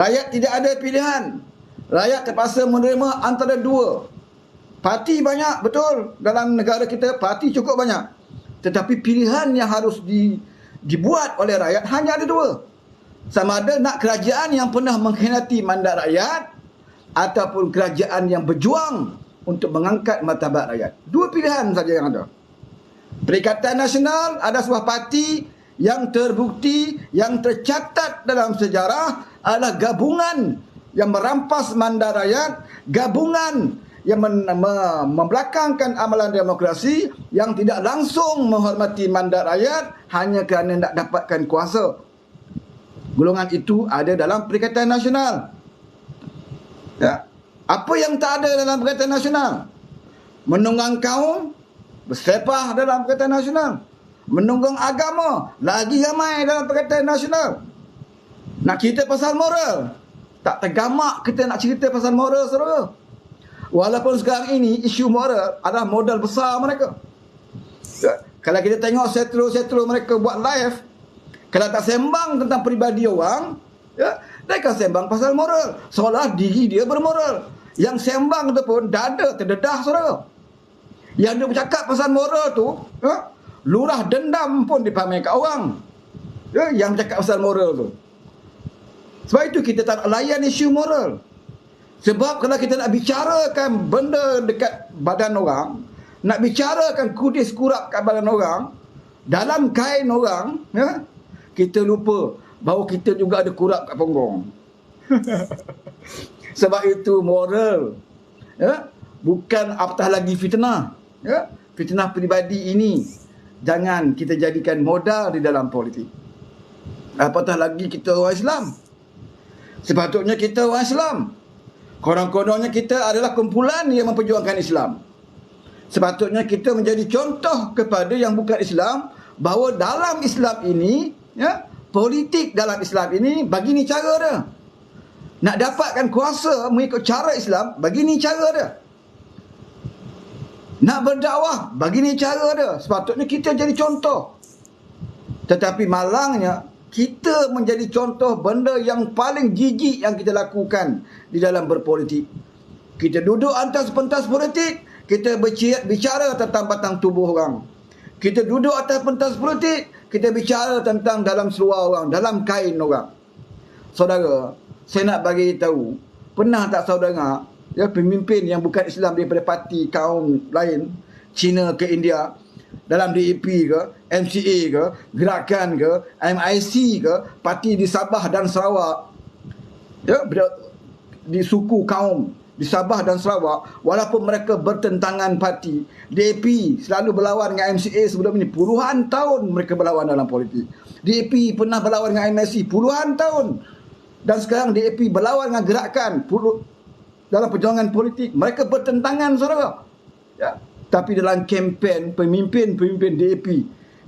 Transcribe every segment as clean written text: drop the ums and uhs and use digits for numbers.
Rakyat tidak ada pilihan. Rakyat terpaksa menerima antara dua. Parti banyak, betul. Dalam negara kita, parti cukup banyak. Tetapi pilihan yang harus dibuat oleh rakyat hanya ada dua. Sama ada nak kerajaan yang pernah mengkhianati mandat rakyat ataupun kerajaan yang berjuang untuk mengangkat martabat rakyat. Dua pilihan saja yang ada. Perikatan Nasional ada sebuah parti yang terbukti, yang tercatat dalam sejarah adalah gabungan yang merampas mandat rakyat, gabungan yang membelakangkan amalan demokrasi, yang tidak langsung menghormati mandat rakyat hanya kerana nak dapatkan kuasa. Golongan itu ada dalam Perikatan Nasional. Ya. Apa yang tak ada dalam Perikatan Nasional? Menunggang kaum, bersepah dalam Perikatan Nasional. Menunggang agama, lagi ramai dalam Perikatan Nasional. Nak cerita pasal moral, tak tergamak kita nak cerita pasal moral, saudara. Walaupun sekarang ini isu moral adalah modal besar mereka. Ya, kalau kita tengok setro-setro mereka buat live, kalau tak sembang tentang peribadi orang, ya, mereka sembang pasal moral, seolah diri dia bermoral. Yang sembang tu pun dada terdedah, saudara. Yang dia bercakap pasal moral tu, ya, lurah dendam pun dipamer kat orang, ya, yang bercakap pasal moral tu. Sebab itu kita tak nak layan isu moral. Sebab kalau kita nak bicarakan benda dekat badan orang, nak bicarakan kudis kurap kat badan orang, dalam kain orang, ya, kita lupa bahawa kita juga ada kurap kat punggung. Sebab itu moral, ya, bukan apatah lagi fitnah. Ya, fitnah peribadi ini jangan kita jadikan modal di dalam politik. Apatah lagi kita orang Islam. Sepatutnya kita orang Islam. Konon-kononnya kita adalah kumpulan yang memperjuangkan Islam. Sepatutnya kita menjadi contoh kepada yang bukan Islam, bahawa dalam Islam ini, ya, politik dalam Islam ini, begini cara dia. Nak dapatkan kuasa mengikut cara Islam, begini cara dia. Nak berdakwah, begini cara dia. Sepatutnya kita jadi contoh. Tetapi malangnya, kita menjadi contoh benda yang paling jijik yang kita lakukan di dalam berpolitik. Kita duduk atas pentas politik, kita bicara tentang batang tubuh orang. Kita duduk atas pentas politik, kita bicara tentang dalam seluar orang, dalam kain orang. Saudara, saya nak bagi tahu, pernah tak saudara, ya, pemimpin yang bukan Islam daripada parti kaum lain, Cina ke India, dalam DAP ke, MCA ke, Gerakan ke, MIC ke, parti di Sabah dan Sarawak, ya, di suku kaum di Sabah dan Sarawak, walaupun mereka bertentangan parti, DAP selalu berlawan dengan MCA sebelum ini. Puluhan tahun mereka berlawan dalam politik. DAP pernah berlawan dengan MIC puluhan tahun. Dan sekarang DAP berlawan dengan Gerakan dalam perjuangan politik. Mereka bertentangan, saudara. Ya. Tapi dalam kempen pemimpin-pemimpin DAP,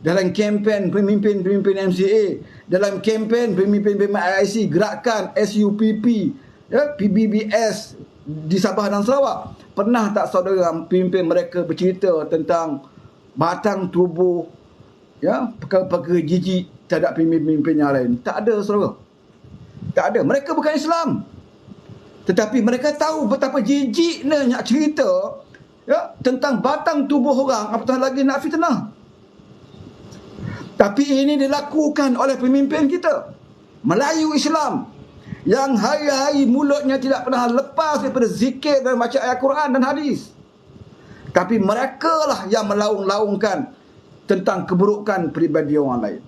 dalam kempen pemimpin-pemimpin MCA, dalam kempen pemimpin-pemimpin IC, Gerakan, SUPP, ya, PBBS di Sabah dan Sarawak, pernah tak saudara pemimpin mereka bercerita tentang batang tubuh, ya, perkara-perkara jijik terhadap pemimpin-pemimpin yang lain? Tak ada, saudara. Tak ada. Mereka bukan Islam. Tetapi mereka tahu betapa jijiknya nak cerita, ya, tentang batang tubuh orang, apatah lagi nak fitnah. Tapi ini dilakukan oleh pemimpin kita, Melayu Islam, yang hari-hari mulutnya tidak pernah lepas daripada zikir dan baca ayat Quran dan hadis. Tapi mereka lah yang melaung-laungkan tentang keburukan peribadi orang lain.